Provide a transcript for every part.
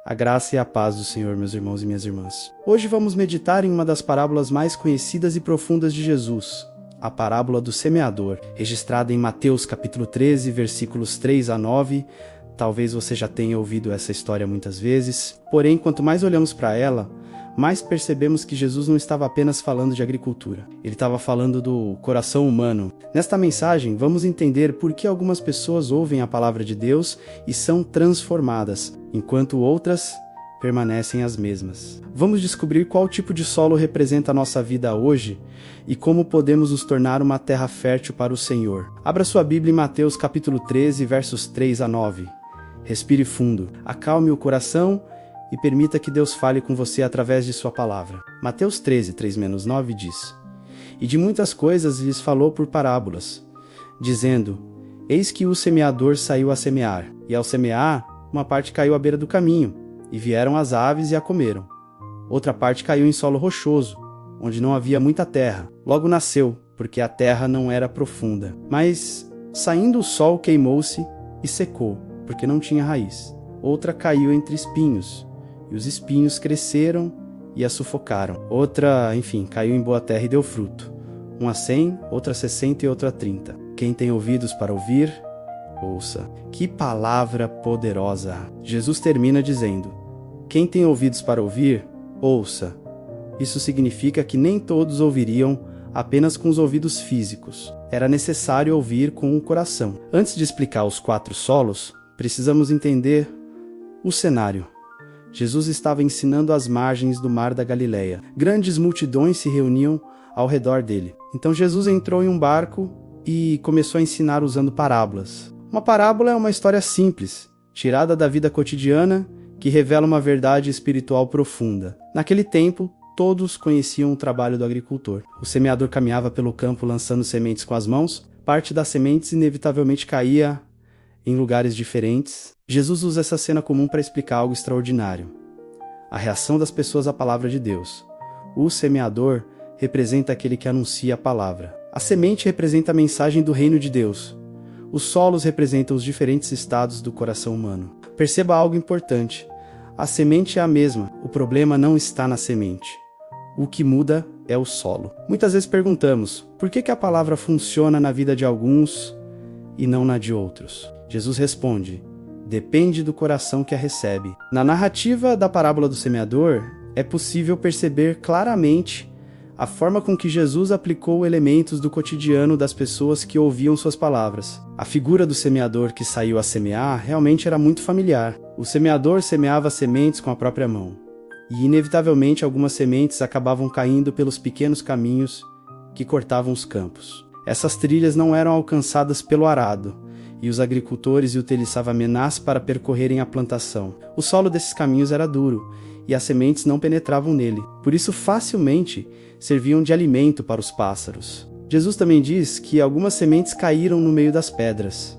A graça e a paz do Senhor, meus irmãos e minhas irmãs. Hoje vamos meditar em uma das parábolas mais conhecidas e profundas de Jesus, a parábola do semeador, registrada em Mateus capítulo 13, versículos 3 a 9. Talvez você já tenha ouvido essa história muitas vezes, porém, quanto mais olhamos para ela, mais percebemos que Jesus não estava apenas falando de agricultura. Ele estava falando do coração humano. Nesta mensagem, vamos entender por que algumas pessoas ouvem a palavra de Deus e são transformadas, enquanto outras permanecem as mesmas. Vamos descobrir qual tipo de solo representa a nossa vida hoje e como podemos nos tornar uma terra fértil para o Senhor. Abra sua Bíblia em Mateus capítulo 13, versos 3 a 9. Respire fundo, acalme o coração e permita que Deus fale com você através de sua palavra. Mateus 13, 3-9 diz: E de muitas coisas lhes falou por parábolas, dizendo: Eis que o semeador saiu a semear, e ao semear, uma parte caiu à beira do caminho, e vieram as aves e a comeram. Outra parte caiu em solo rochoso, onde não havia muita terra. Logo nasceu, porque a terra não era profunda. Mas, saindo o sol, queimou-se e secou, porque não tinha raiz. Outra caiu entre espinhos, e os espinhos cresceram e a sufocaram. Outra, caiu em boa terra e deu fruto. Uma 100, outra 60 e outra 30. Quem tem ouvidos para ouvir, ouça. Que palavra poderosa! Jesus termina dizendo: Quem tem ouvidos para ouvir, ouça. Isso significa que nem todos ouviriam apenas com os ouvidos físicos. Era necessário ouvir com o coração. Antes de explicar os 4 solos, precisamos entender o cenário. Jesus estava ensinando às margens do mar da Galileia. Grandes multidões se reuniam ao redor dele. Então Jesus entrou em um barco e começou a ensinar usando parábolas. Uma parábola é uma história simples, tirada da vida cotidiana, que revela uma verdade espiritual profunda. Naquele tempo, todos conheciam o trabalho do agricultor. O semeador caminhava pelo campo lançando sementes com as mãos. Parte das sementes inevitavelmente caía em lugares diferentes. Jesus usa essa cena comum para explicar algo extraordinário: a reação das pessoas à palavra de Deus. O semeador representa aquele que anuncia a palavra. A semente representa a mensagem do reino de Deus. Os solos representam os diferentes estados do coração humano. Perceba algo importante: a semente é a mesma, o problema não está na semente. O que muda é o solo. Muitas vezes perguntamos, por que a palavra funciona na vida de alguns e não na de outros? Jesus responde: depende do coração que a recebe. Na narrativa da parábola do semeador, é possível perceber claramente a forma com que Jesus aplicou elementos do cotidiano das pessoas que ouviam suas palavras. A figura do semeador que saiu a semear realmente era muito familiar. O semeador semeava sementes com a própria mão, e inevitavelmente algumas sementes acabavam caindo pelos pequenos caminhos que cortavam os campos. Essas trilhas não eram alcançadas pelo arado, e os agricultores utilizavam menás para percorrerem a plantação. O solo desses caminhos era duro, e as sementes não penetravam nele. Por isso, facilmente serviam de alimento para os pássaros. Jesus também diz que algumas sementes caíram no meio das pedras.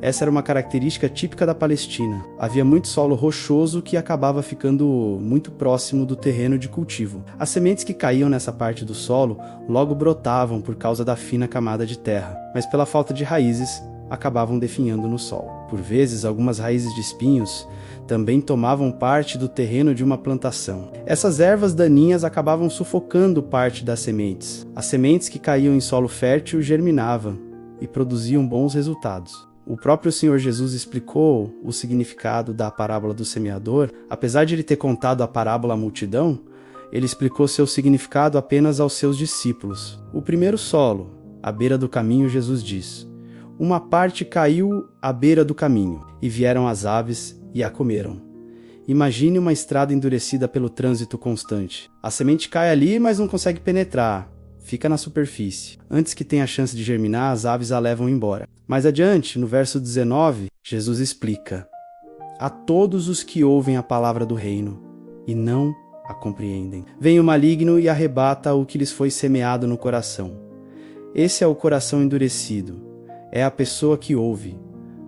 Essa era uma característica típica da Palestina. Havia muito solo rochoso que acabava ficando muito próximo do terreno de cultivo. As sementes que caíam nessa parte do solo logo brotavam por causa da fina camada de terra, mas pela falta de raízes, acabavam definhando no solo. Por vezes, algumas raízes de espinhos também tomavam parte do terreno de uma plantação. Essas ervas daninhas acabavam sufocando parte das sementes. As sementes que caíam em solo fértil germinavam e produziam bons resultados. O próprio Senhor Jesus explicou o significado da parábola do semeador. Apesar de ele ter contado a parábola à multidão, ele explicou seu significado apenas aos seus discípulos. O primeiro solo, à beira do caminho, Jesus diz: uma parte caiu à beira do caminho, e vieram as aves e a comeram. Imagine uma estrada endurecida pelo trânsito constante. A semente cai ali, mas não consegue penetrar. Fica na superfície. Antes que tenha a chance de germinar, as aves a levam embora. Mais adiante, no verso 19, Jesus explica: a todos os que ouvem a palavra do reino e não a compreendem, vem o maligno e arrebata o que lhes foi semeado no coração. Esse é o coração endurecido. É a pessoa que ouve,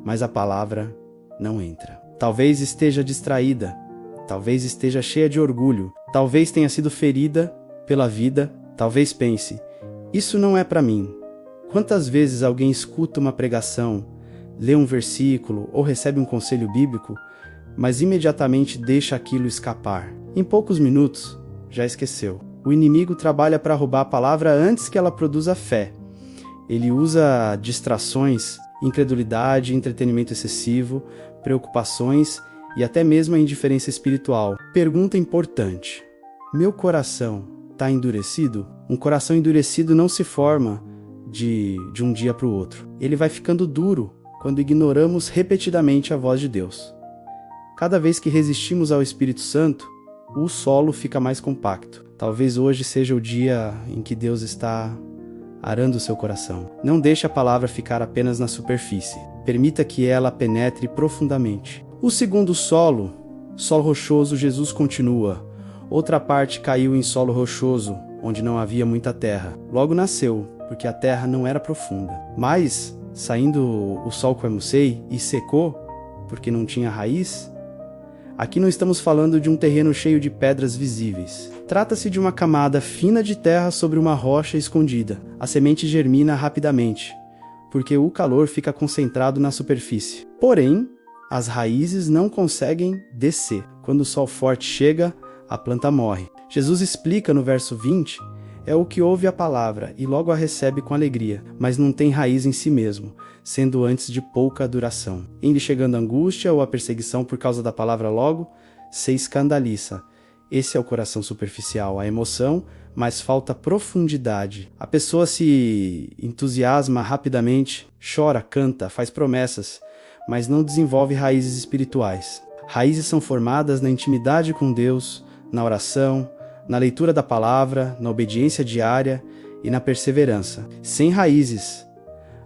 mas a palavra não entra. Talvez esteja distraída, talvez esteja cheia de orgulho, talvez tenha sido ferida pela vida, talvez pense: isso não é para mim. Quantas vezes alguém escuta uma pregação, lê um versículo ou recebe um conselho bíblico, mas imediatamente deixa aquilo escapar. Em poucos minutos, já esqueceu. O inimigo trabalha para roubar a palavra antes que ela produza fé. Ele usa distrações, incredulidade, entretenimento excessivo, preocupações e até mesmo a indiferença espiritual. Pergunta importante: meu coração está endurecido? Um coração endurecido não se forma de um dia para o outro. Ele vai ficando duro quando ignoramos repetidamente a voz de Deus. Cada vez que resistimos ao Espírito Santo, o solo fica mais compacto. Talvez hoje seja o dia em que Deus está arando o seu coração. Não deixe a palavra ficar apenas na superfície. Permita que ela penetre profundamente. O segundo solo rochoso, Jesus continua. Outra parte caiu em solo rochoso, onde não havia muita terra. Logo nasceu, porque a terra não era profunda. Mas, saindo o sol coemucei e secou, porque não tinha raiz, aqui não estamos falando de um terreno cheio de pedras visíveis. Trata-se de uma camada fina de terra sobre uma rocha escondida. A semente germina rapidamente, porque o calor fica concentrado na superfície. Porém, as raízes não conseguem descer. Quando o sol forte chega, a planta morre. Jesus explica no verso 20, é o que ouve a palavra e logo a recebe com alegria, mas não tem raiz em si mesmo, sendo antes de pouca duração. Em lhe chegando a angústia ou a perseguição por causa da palavra logo, se escandaliza. Esse é o coração superficial, a emoção, mas falta profundidade. A pessoa se entusiasma rapidamente, chora, canta, faz promessas, mas não desenvolve raízes espirituais. Raízes são formadas na intimidade com Deus, na oração, na leitura da palavra, na obediência diária e na perseverança. Sem raízes,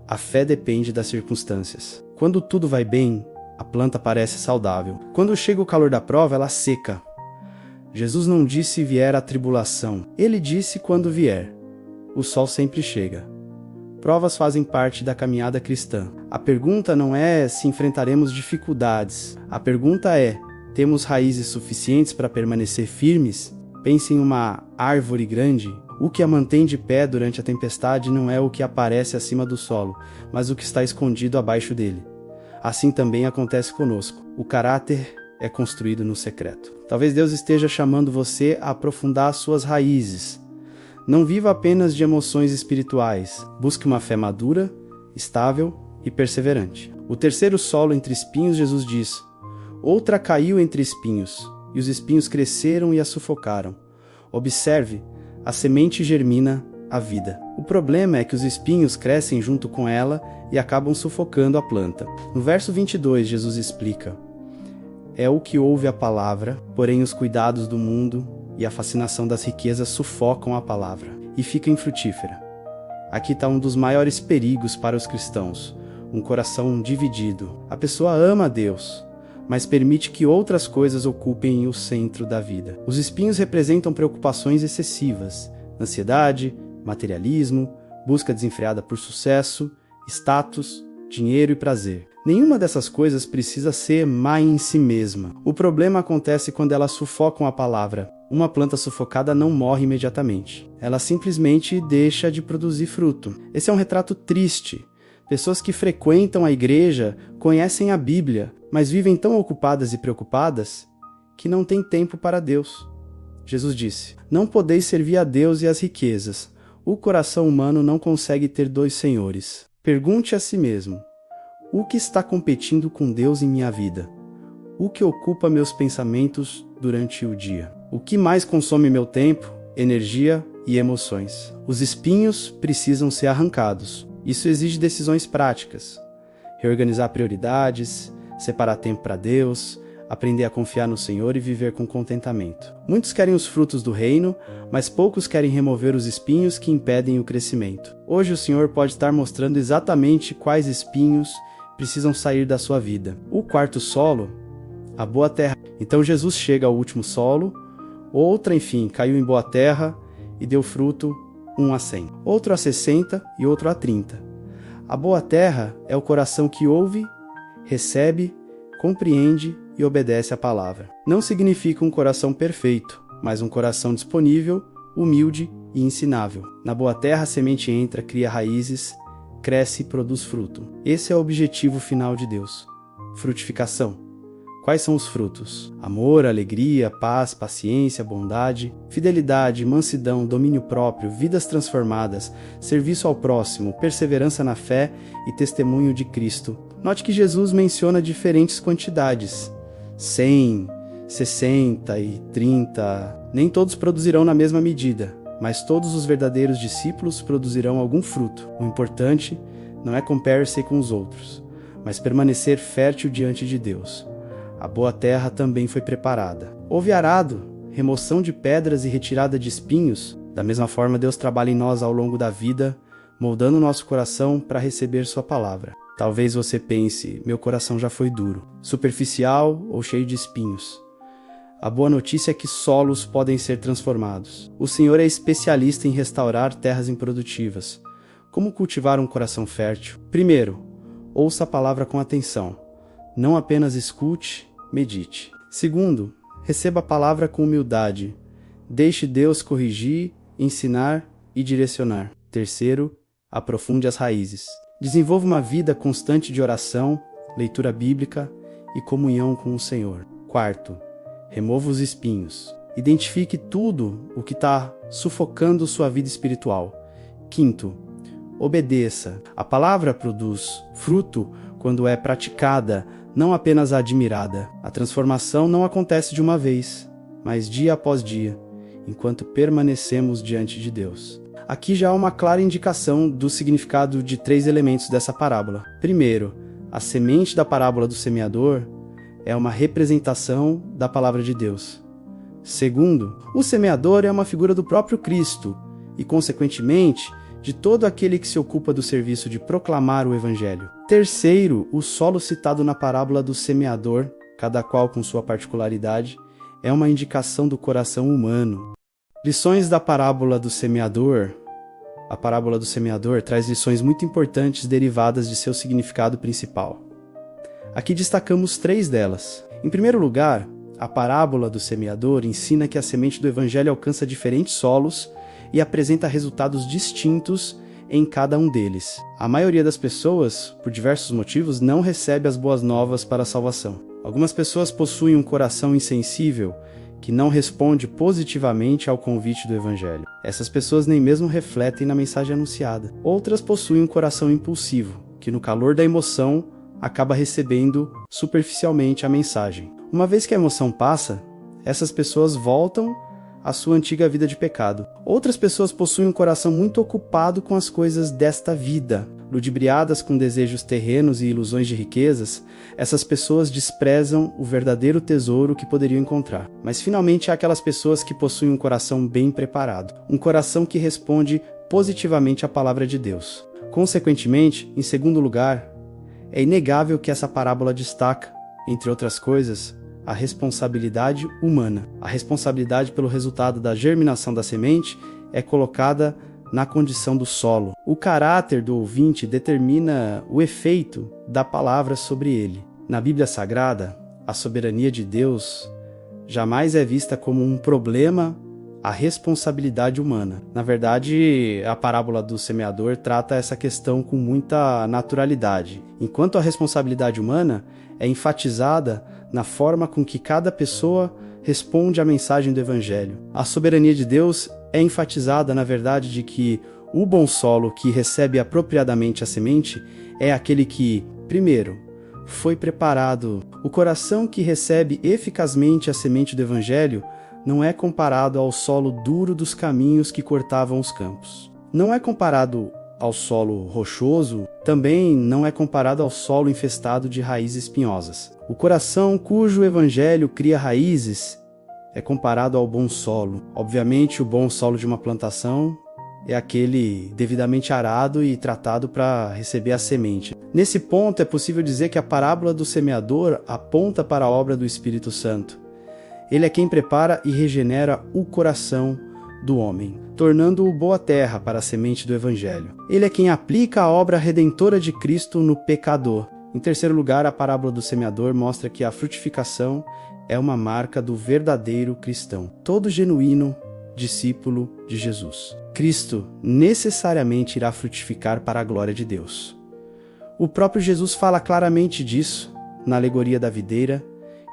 a fé depende das circunstâncias. Quando tudo vai bem, a planta parece saudável. Quando chega o calor da prova, ela seca. Jesus não disse vier a tribulação, ele disse quando vier. O sol sempre chega. Provas fazem parte da caminhada cristã. A pergunta não é se enfrentaremos dificuldades. A pergunta é, temos raízes suficientes para permanecer firmes? Pense em uma árvore grande. O que a mantém de pé durante a tempestade não é o que aparece acima do solo, mas o que está escondido abaixo dele. Assim também acontece conosco. O caráter é construído no secreto. Talvez Deus esteja chamando você a aprofundar suas raízes. Não viva apenas de emoções espirituais. Busque uma fé madura, estável e perseverante. O terceiro solo entre espinhos, Jesus diz: outra caiu entre espinhos, e os espinhos cresceram e a sufocaram. Observe, a semente germina a vida. O problema é que os espinhos crescem junto com ela e acabam sufocando a planta. No verso 22, Jesus explica: é o que ouve a palavra, porém os cuidados do mundo e a fascinação das riquezas sufocam a palavra e fica infrutífera. Aqui está um dos maiores perigos para os cristãos, um coração dividido. A pessoa ama a Deus, mas permite que outras coisas ocupem o centro da vida. Os espinhos representam preocupações excessivas, ansiedade, materialismo, busca desenfreada por sucesso, status, dinheiro e prazer. Nenhuma dessas coisas precisa ser má em si mesma. O problema acontece quando elas sufocam a palavra. Uma planta sufocada não morre imediatamente. Ela simplesmente deixa de produzir fruto. Esse é um retrato triste. Pessoas que frequentam a igreja, conhecem a Bíblia, mas vivem tão ocupadas e preocupadas que não têm tempo para Deus. Jesus disse: não podeis servir a Deus e às riquezas. O coração humano não consegue ter dois senhores. Pergunte a si mesmo: o que está competindo com Deus em minha vida? O que ocupa meus pensamentos durante o dia? O que mais consome meu tempo, energia e emoções? Os espinhos precisam ser arrancados. Isso exige decisões práticas. Reorganizar prioridades, separar tempo para Deus, aprender a confiar no Senhor e viver com contentamento. Muitos querem os frutos do reino, mas poucos querem remover os espinhos que impedem o crescimento. Hoje o Senhor pode estar mostrando exatamente quais espinhos precisam sair da sua vida. O quarto solo, a boa terra. Então Jesus chega ao último solo, outra, enfim, caiu em boa terra e deu fruto, um a 100, outro a 60 e outro a 30. A boa terra é o coração que ouve, recebe, compreende e obedece à palavra. Não significa um coração perfeito, mas um coração disponível, humilde e ensinável. Na boa terra a semente entra, cria raízes, cresce e produz fruto. Esse é o objetivo final de Deus: frutificação. Quais são os frutos? Amor, alegria, paz, paciência, bondade, fidelidade, mansidão, domínio próprio, vidas transformadas, serviço ao próximo, perseverança na fé e testemunho de Cristo. Note que Jesus menciona diferentes quantidades: 100, 60 e 30. Nem todos produzirão na mesma medida, mas todos os verdadeiros discípulos produzirão algum fruto. O importante não é comparar-se com os outros, mas permanecer fértil diante de Deus. A boa terra também foi preparada. Houve arado, remoção de pedras e retirada de espinhos. Da mesma forma, Deus trabalha em nós ao longo da vida, moldando nosso coração para receber sua palavra. Talvez você pense: meu coração já foi duro, superficial ou cheio de espinhos. A boa notícia é que solos podem ser transformados. O Senhor é especialista em restaurar terras improdutivas. Como cultivar um coração fértil? Primeiro, ouça a palavra com atenção. Não apenas escute, medite. Segundo, receba a palavra com humildade. Deixe Deus corrigir, ensinar e direcionar. Terceiro, aprofunde as raízes. Desenvolva uma vida constante de oração, leitura bíblica e comunhão com o Senhor. Quarto, remova os espinhos. Identifique tudo o que está sufocando sua vida espiritual. Quinto, obedeça. A palavra produz fruto quando é praticada, não apenas admirada. A transformação não acontece de uma vez, mas dia após dia, enquanto permanecemos diante de Deus. Aqui já há uma clara indicação do significado de 3 elementos dessa parábola. Primeiro, a semente da parábola do semeador é uma representação da palavra de Deus. Segundo, o semeador é uma figura do próprio Cristo e, consequentemente, de todo aquele que se ocupa do serviço de proclamar o Evangelho. Terceiro, o solo citado na parábola do semeador, cada qual com sua particularidade, é uma indicação do coração humano. Lições da parábola do semeador. A parábola do semeador traz lições muito importantes derivadas de seu significado principal. Aqui destacamos 3 delas. Em primeiro lugar, a parábola do semeador ensina que a semente do Evangelho alcança diferentes solos e apresenta resultados distintos em cada um deles. A maioria das pessoas, por diversos motivos, não recebe as boas novas para a salvação. Algumas pessoas possuem um coração insensível que não responde positivamente ao convite do Evangelho. Essas pessoas nem mesmo refletem na mensagem anunciada. Outras possuem um coração impulsivo, que no calor da emoção acaba recebendo superficialmente a mensagem. Uma vez que a emoção passa, essas pessoas voltam à sua antiga vida de pecado. Outras pessoas possuem um coração muito ocupado com as coisas desta vida. Ludibriadas com desejos terrenos e ilusões de riquezas, essas pessoas desprezam o verdadeiro tesouro que poderiam encontrar. Mas finalmente há aquelas pessoas que possuem um coração bem preparado, um coração que responde positivamente à palavra de Deus. Consequentemente, em segundo lugar, é inegável que essa parábola destaca, entre outras coisas, a responsabilidade humana. A responsabilidade pelo resultado da germinação da semente é colocada na condição do solo. O caráter do ouvinte determina o efeito da palavra sobre ele. Na Bíblia Sagrada, a soberania de Deus jamais é vista como um problema à responsabilidade humana. Na verdade, a parábola do semeador trata essa questão com muita naturalidade, enquanto a responsabilidade humana é enfatizada na forma com que cada pessoa responde à mensagem do Evangelho. A soberania de Deus é enfatizada na verdade de que o bom solo que recebe apropriadamente a semente é aquele que, primeiro, foi preparado. O coração que recebe eficazmente a semente do Evangelho não é comparado ao solo duro dos caminhos que cortavam os campos. Não é comparado ao solo rochoso, também não é comparado ao solo infestado de raízes espinhosas. O coração cujo evangelho cria raízes é comparado ao bom solo. Obviamente, o bom solo de uma plantação é aquele devidamente arado e tratado para receber a semente. Nesse ponto, é possível dizer que a parábola do semeador aponta para a obra do Espírito Santo. Ele é quem prepara e regenera o coração do homem, tornando-o boa terra para a semente do Evangelho. Ele é quem aplica a obra redentora de Cristo no pecador. Em terceiro lugar, a parábola do semeador mostra que a frutificação é uma marca do verdadeiro cristão, todo genuíno discípulo de Jesus. Cristo necessariamente irá frutificar para a glória de Deus. O próprio Jesus fala claramente disso na alegoria da videira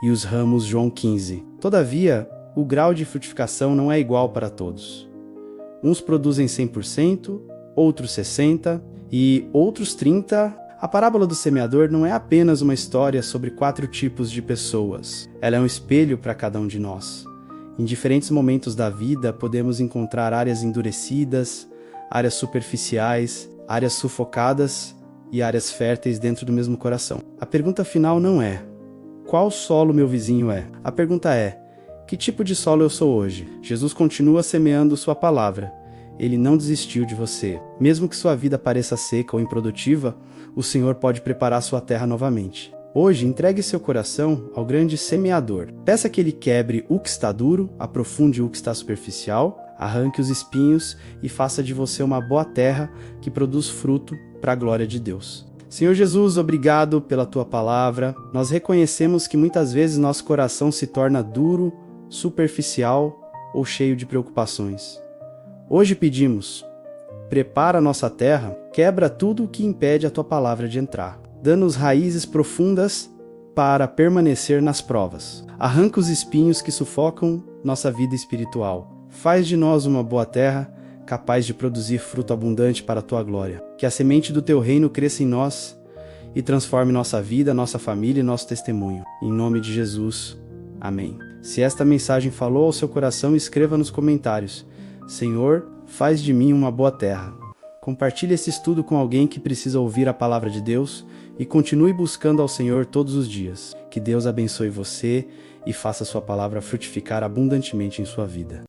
e os ramos João 15. Todavia, o grau de frutificação não é igual para todos. Uns produzem 100%, outros 60% e outros 30%. A parábola do semeador não é apenas uma história sobre 4 tipos de pessoas. Ela é um espelho para cada um de nós. Em diferentes momentos da vida, podemos encontrar áreas endurecidas, áreas superficiais, áreas sufocadas e áreas férteis dentro do mesmo coração. A pergunta final não é: qual solo meu vizinho é? A pergunta é: que tipo de solo eu sou hoje? Jesus continua semeando sua palavra. Ele não desistiu de você. Mesmo que sua vida pareça seca ou improdutiva, o Senhor pode preparar sua terra novamente. Hoje, entregue seu coração ao grande semeador. Peça que ele quebre o que está duro, aprofunde o que está superficial, arranque os espinhos e faça de você uma boa terra que produz fruto para a glória de Deus. Senhor Jesus, obrigado pela tua palavra. Nós reconhecemos que muitas vezes nosso coração se torna duro, superficial ou cheio de preocupações. Hoje pedimos: prepara nossa terra, quebra tudo o que impede a tua palavra de entrar, dando-nos raízes profundas para permanecer nas provas. Arranca os espinhos que sufocam nossa vida espiritual. Faz de nós uma boa terra, capaz de produzir fruto abundante para a tua glória. Que a semente do teu reino cresça em nós e transforme nossa vida, nossa família e nosso testemunho. Em nome de Jesus. Amém. Se esta mensagem falou ao seu coração, escreva nos comentários: Senhor, faz de mim uma boa terra. Compartilhe esse estudo com alguém que precisa ouvir a palavra de Deus e continue buscando ao Senhor todos os dias. Que Deus abençoe você e faça sua palavra frutificar abundantemente em sua vida.